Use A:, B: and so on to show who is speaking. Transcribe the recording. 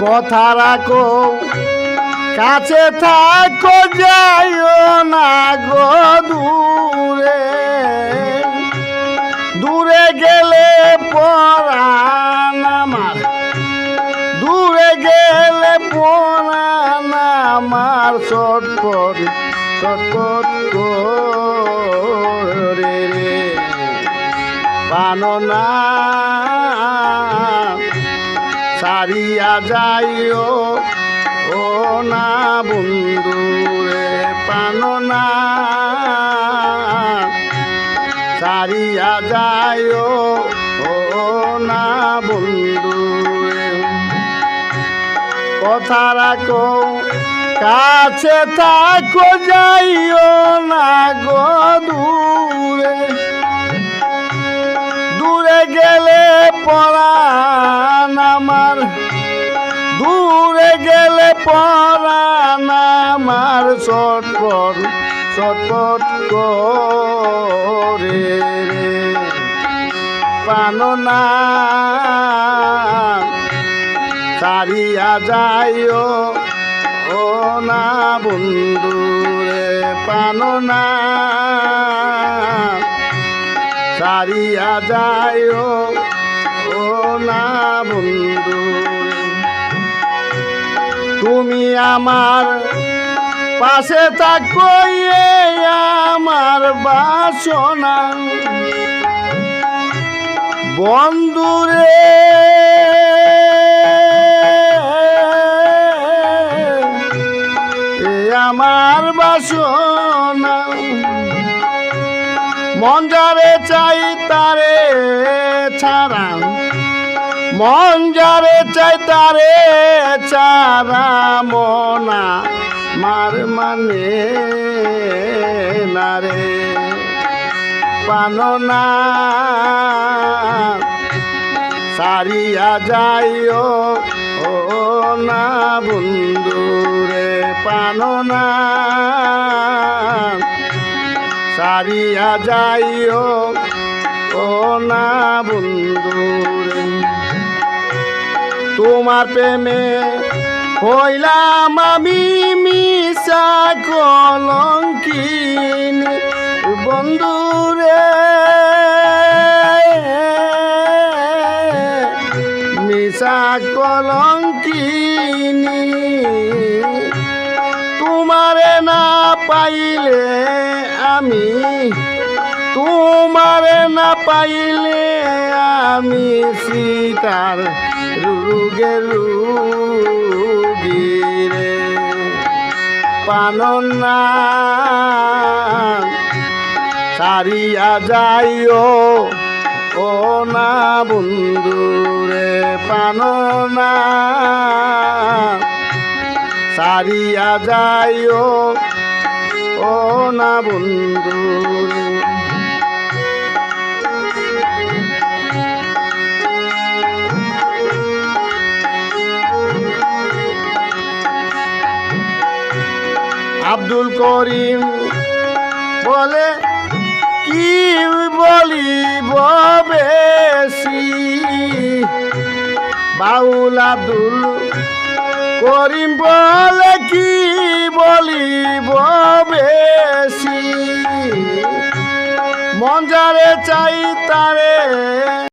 A: কথা রাখো কাছে থাকো যাইও না গো দূরে দূরে গেলে পরাণ আমার দূরে গেলে পরাণ আমার ছটফট ছটফট করে রে পাননা সারিয়া যাইও ও না বন্ধু রে পাননা সারিয়া যাইও ও না বন্ধু রে কথা রাখো কাছে থাকো যাইও না গো দূরে দূরে গেলে পরাণ আমার দূরে গেলে পরাণ আমার ছটফট ছটফট করে রে পাননা সারিয়া যাইও ও না বন্ধু রে পাননা সারিয়া যাইও ও না বন্ধু তুমি আমার পাশে থাকো আমার বাসনা বন্ধুরে আমার বাসনা মন যারে চাই তারে ছাড়া মন যারে চাই তারে ছাড়া মনা মার মানে না রে পাননা সারিয়া যাইও ও না বন্ধু রে পাননা সারিয়া যাইও ও না বন্ধু রে তোমার প্রেমে হইলাম আমি মিশা কলঙ্কিনী বন্ধু রে মিশা কলঙ্কিনী তোমারে না পাইলে আমি তোমারে না পাইলে আমি সীতার রুগে রুগী রে পাননা সারিয়া যাইও ও না বন্ধু রে পাননা সারিয়া যাইও ও না বন্ধু রে আব্দুল করিম বলে কি বলিব বেশি বাউল আব্দুল করিম বলে কি বলিব বেশি মন যারে চাই তারে